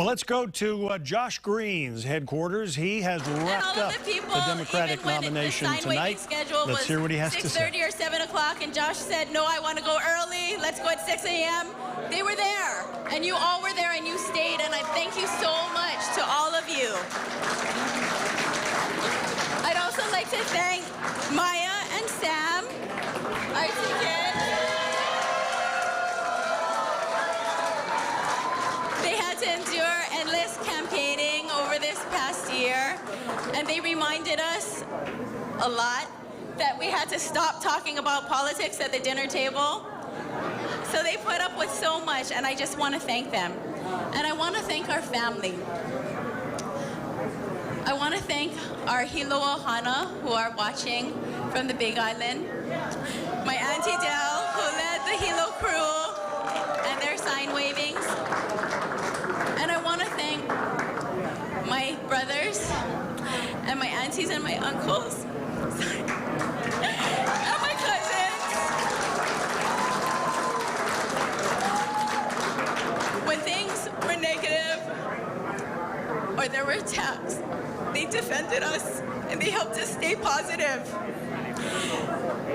Well, let's go to Josh Green's headquarters. He has wrapped up the Democratic nomination tonight. Let's hear what he has to say. 6:30 or 7 o'clock, and Josh said, no, I want to go early. Let's go at 6 a.m. They were there, and you all were there, and you stayed, and I thank you so much to all of you. I'd also like to thank Maya and Sam, our two kids. They had to endure endless campaigning over this past year, and they reminded us a lot that we had to stop talking about politics at the dinner table. So they put up with so much, and I just want to thank them. And I want to thank our family. I want to thank our Hilo Ohana, who are watching from the Big Island, my Auntie Del, who led the Hilo crew and their sign wavings. And I want to thank my brothers and my aunties and my uncles. And my cousins. When things were negative or there were attacks, they defended us and they helped us stay positive.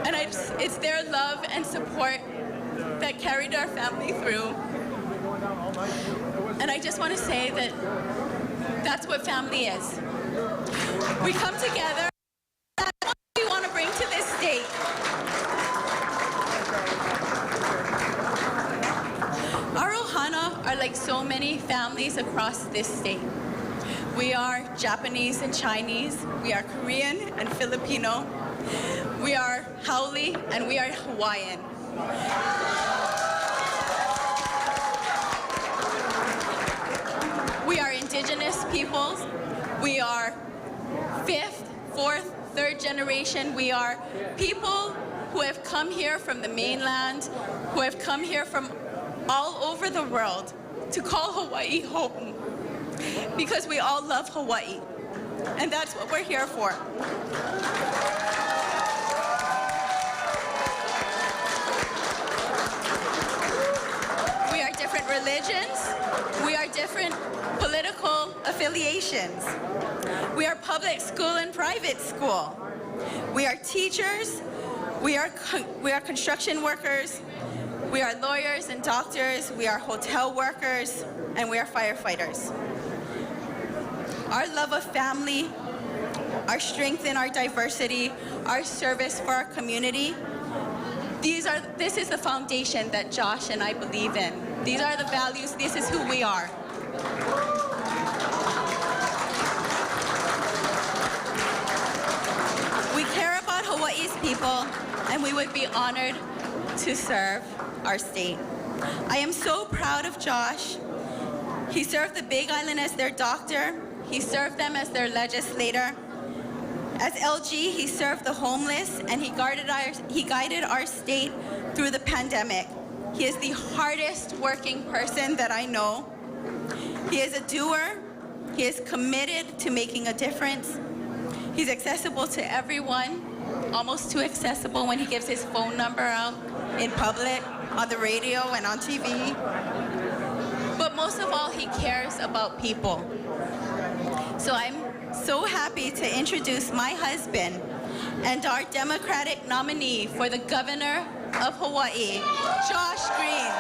And it's their love and support that carried our family through. And I just want to say that that's what family is. We come together. That's what we want to bring to this state. Our Ohana are like so many families across this state. We are Japanese and Chinese. We are Korean and Filipino. We are Haole and we are Hawaiian. We are indigenous peoples. We are 5th, 4th, 3rd generation. We are people who have come here from the mainland, who have come here from all over the world to call Hawaii home. Because we all love Hawaii. And that's what we're here for. We are different religions. We are different political affiliations. We are public school and private school. We are teachers. We are construction workers. We are lawyers and doctors. We are hotel workers. And we are firefighters. Our love of family, our strength in our diversity, our service for our community, this is the foundation that Josh and I believe in. These are the values, this is who we are. We care about Hawaii's people, and we would be honored to serve our state. I am so proud of Josh. He served the Big Island as their doctor. He served them as their legislator. As LG, he served the homeless, and he guided our state through the pandemic. He is the hardest working person that I know. He is a doer. He is committed to making a difference. He's accessible to everyone, almost too accessible when he gives his phone number out in public, on the radio, and on TV. But most of all, he cares about people. So I'm so happy to introduce my husband and our Democratic nominee for the Governor of Hawaii, Josh Green.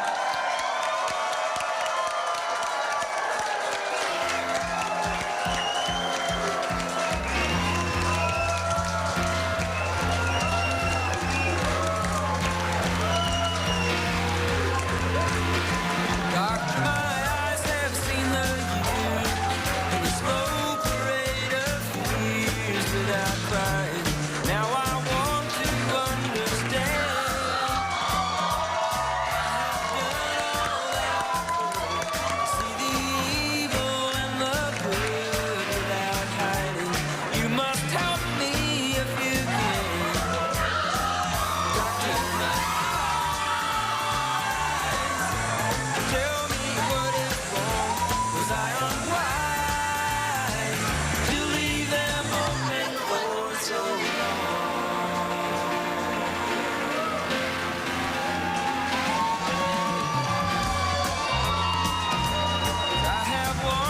I have one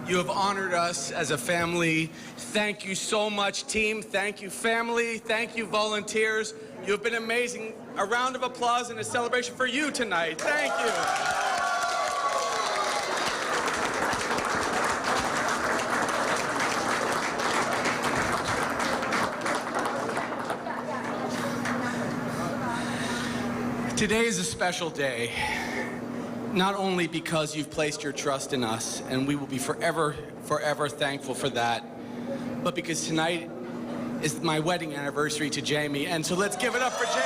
You have honored us as a family. Thank you so much, team. Thank you, family. Thank you, volunteers. You have been amazing. A round of applause and a celebration for you tonight. Thank you. Today is a special day, not only because you've placed your trust in us, and we will be forever, forever thankful for that, but because tonight is my wedding anniversary to Jamie, and so let's give it up for Jamie.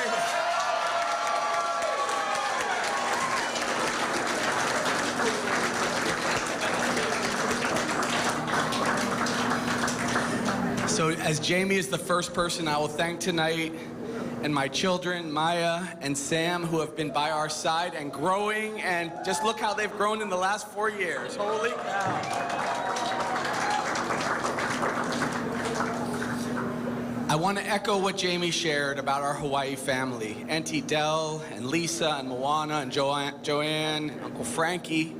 So as Jamie is the first person I will thank tonight, and my children, Maya and Sam, who have been by our side and growing, and just look how they've grown in the last 4 years. Holy cow. I want to echo what Jamie shared about our Hawaii family. Auntie Dell and Lisa and Moana and Joanne, Uncle Frankie,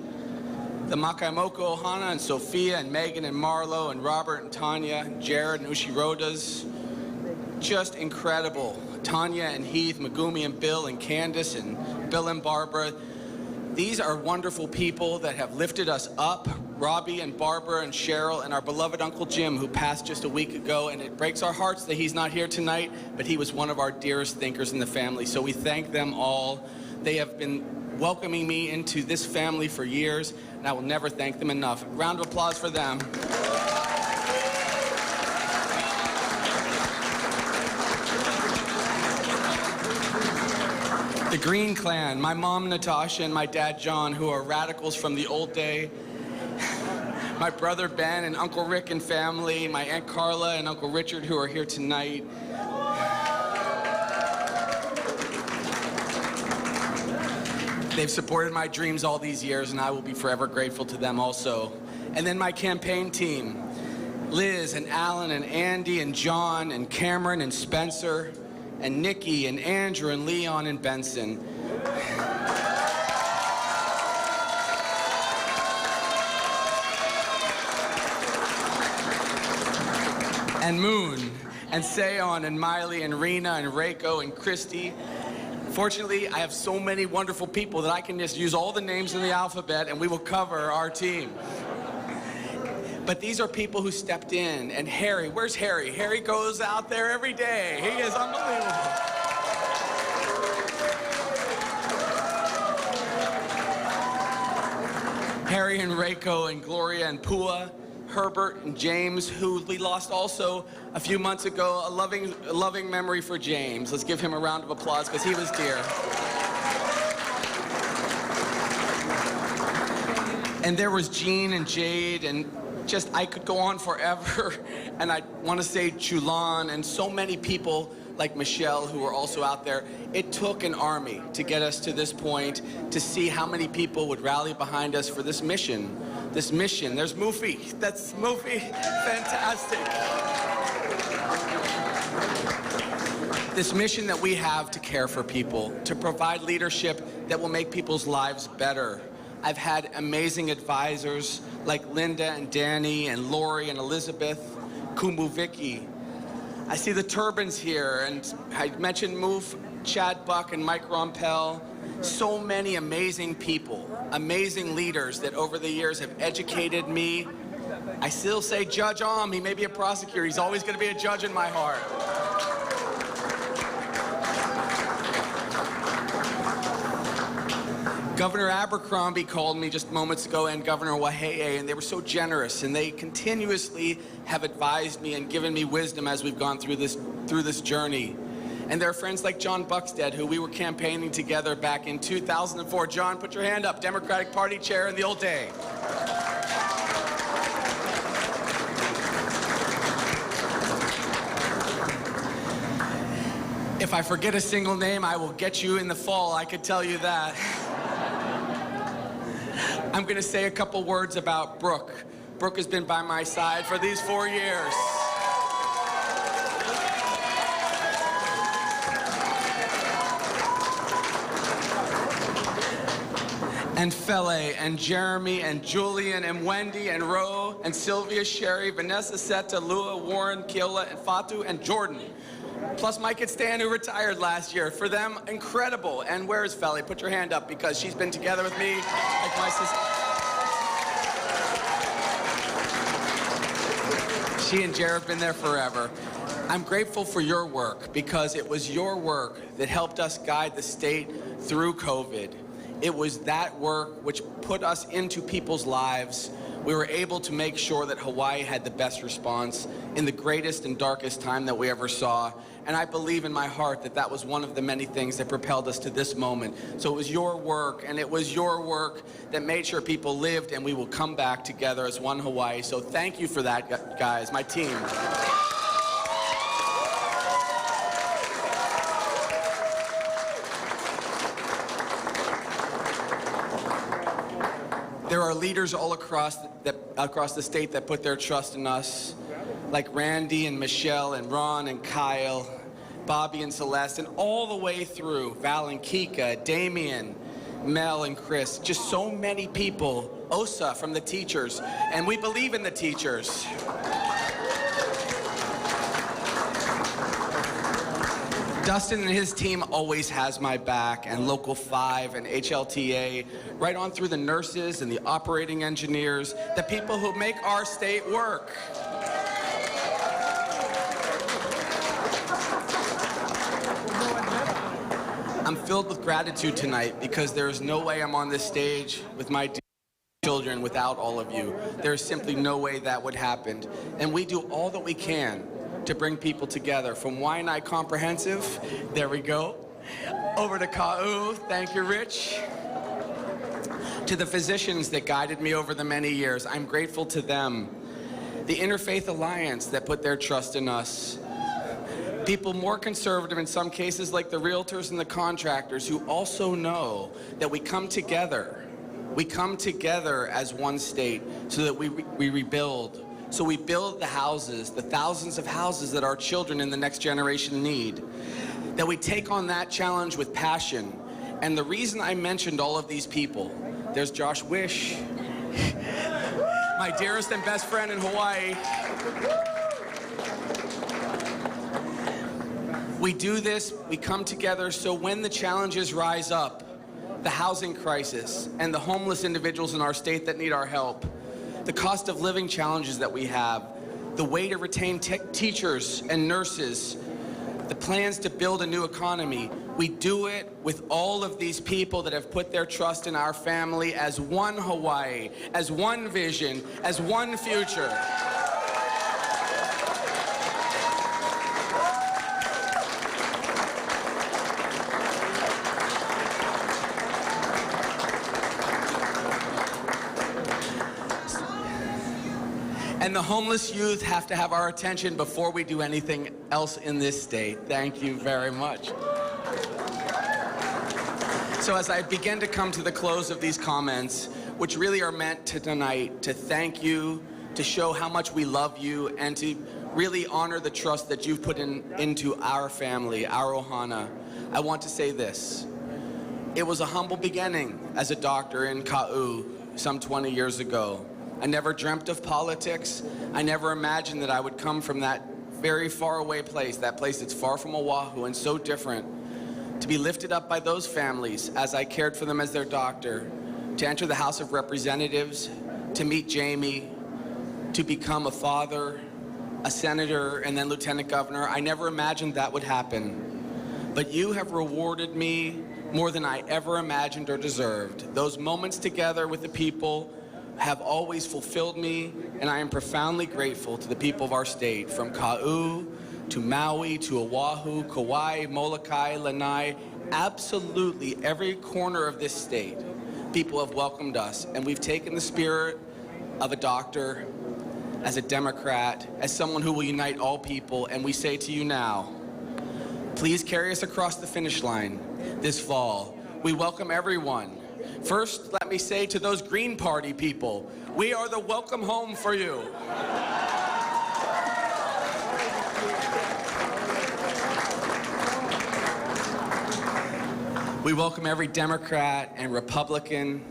the Makaimoko Ohana and Sophia and Megan and Marlo and Robert and Tanya, Jared and Ushirodas. Just incredible. Tanya and Heath, Megumi and Bill and Candace and Bill and Barbara. These are wonderful people that have lifted us up. Robbie and Barbara and Cheryl and our beloved Uncle Jim, who passed just a week ago, and it breaks our hearts that he's not here tonight, but he was one of our dearest thinkers in the family, so we thank them all. They have been welcoming me into this family for years, and I will never thank them enough. Round of applause for them. The Green Clan, my mom Natasha and my dad John, who are radicals from the old day. My brother Ben and Uncle Rick and family, my Aunt Carla and Uncle Richard, who are here tonight. They've supported my dreams all these years, and I will be forever grateful to them also. And then my campaign team, Liz and Alan and Andy and John and Cameron and Spencer and Nikki and Andrew and Leon and Benson. And Moon and Seon and Miley and Rena and Reiko and Christy. Fortunately, I have so many wonderful people that I can just use all the names in the alphabet and we will cover our team. But these are people who stepped in. And Harry, where's Harry? Harry goes out there every day. He is unbelievable. Harry and Reiko and Gloria and Pua, Herbert and James, who we lost also a few months ago. A loving memory for James. Let's give him a round of applause because he was dear. And there was Jean and Jade, and just I could go on forever. And I want to say Chulan and so many people like Michelle who are also out there. It took an army to get us to this point, to see how many people would rally behind us for this mission. This mission. There's Mufi. That's Mufi. Fantastic. This mission that we have to care for people, to provide leadership that will make people's lives better. I've had amazing advisors like Linda and Danny and Lori and Elizabeth, Kumbu Vicky. I see the turbans here, and I mentioned Moof, Chad Buck, and Mike Rompel. So many amazing people, amazing leaders that over the years have educated me. I still say Judge Om, he may be a prosecutor, he's always going to be a judge in my heart. Governor Abercrombie called me just moments ago, and Governor Wahehe, and they were so generous, and they continuously have advised me and given me wisdom as we've gone through this journey. And there are friends like John Buxted, who we were campaigning together back in 2004. John, put your hand up, Democratic Party chair in the old day. If I forget a single name, I will get you in the fall, I could tell you that. I'm going to say a couple words about Brooke. Brooke has been by my side for these 4 years. and Fele and Jeremy and Julian and Wendy and Ro and Sylvia, Sherry, Vanessa, Seta, Lua, Warren, Keola, and Fatu, and Jordan. Plus Mike and Stan, who retired last year. For them, incredible. And where is Fele? Put your hand up, because she's been together with me like my sister. She and Jared have been there forever. I'm grateful for your work, because it was your work that helped us guide the state through COVID. It was that work which put us into people's lives. We were able to make sure that Hawaii had the best response in the greatest and darkest time that we ever saw. And I believe in my heart that that was one of the many things that propelled us to this moment. So it was your work, and it was your work that made sure people lived, and we will come back together as one Hawaii. So thank you for that, guys, my team. There are leaders all across the state that put their trust in us, like Randy and Michelle and Ron and Kyle, Bobby and Celeste, and all the way through Val and Kika, Damien, Mel and Chris, just so many people, Osa from the teachers, and we believe in the teachers. Dustin and his team always has my back, and Local 5 and HLTA, right on through the nurses and the operating engineers, the people who make our state work. I'm filled with gratitude tonight, because there is no way I'm on this stage with my children without all of you. There is simply no way that would happen. And we do all that we can to bring people together. From Waianae Comprehensive, there we go, over to Ka'u, thank you, Rich, to the physicians that guided me over the many years. I'm grateful to them. The Interfaith Alliance that put their trust in us. People more conservative in some cases, like the realtors and the contractors, who also know that we come together. We come together as one state so that we rebuild. So we build the houses, the thousands of houses that our children in the next generation need. That we take on that challenge with passion. And the reason I mentioned all of these people, there's Josh Wish, my dearest and best friend in Hawaii. We do this, we come together, so when the challenges rise up, the housing crisis and the homeless individuals in our state that need our help, the cost of living challenges that we have, the way to retain teachers and nurses, the plans to build a new economy, we do it with all of these people that have put their trust in our family as one Hawaii, as one vision, as one future. And the homeless youth have to have our attention before we do anything else in this state. Thank you very much. So as I begin to come to the close of these comments, which really are meant to tonight, to thank you, to show how much we love you, and to really honor the trust that you've put into our family, our Ohana, I want to say this. It was a humble beginning as a doctor in Ka'u some 20 years ago. I never dreamt of politics. I never imagined that I would come from that very far away place, that place that's far from Oahu and so different, to be lifted up by those families as I cared for them as their doctor, to enter the House of Representatives, to meet Jamie, to become a father, a senator, and then lieutenant governor. I never imagined that would happen. But you have rewarded me more than I ever imagined or deserved. Those moments together with the people have always fulfilled me, and I am profoundly grateful to the people of our state, from Ka'u to Maui to Oahu, Kauai, Molokai, Lanai, absolutely every corner of this state, people have welcomed us, and we've taken the spirit of a doctor, as a Democrat, as someone who will unite all people, and we say to you now, please carry us across the finish line this fall. We welcome everyone. First, let me say to those Green Party people, we are the welcome home for you. We welcome every Democrat and Republican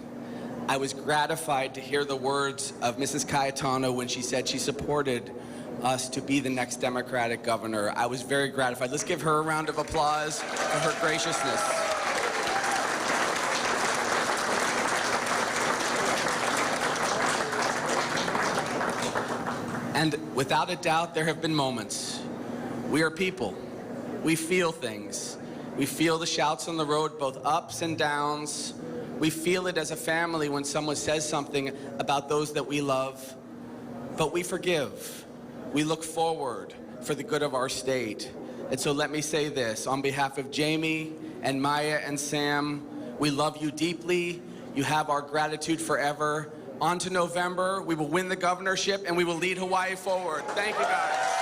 I was gratified to hear the words of Mrs. Cayetano when she said she supported us to be the next Democratic governor. I was very gratified. Let's give her a round of applause for her graciousness. And without a doubt, there have been moments. We are people. We feel things. We feel the shouts on the road, both ups and downs. We feel it as a family when someone says something about those that we love. But we forgive. We look forward for the good of our state. And so let me say this, on behalf of Jamie and Maya and Sam, we love you deeply. You have our gratitude forever. On to November, we will win the governorship and we will lead Hawaii forward. Thank you, guys.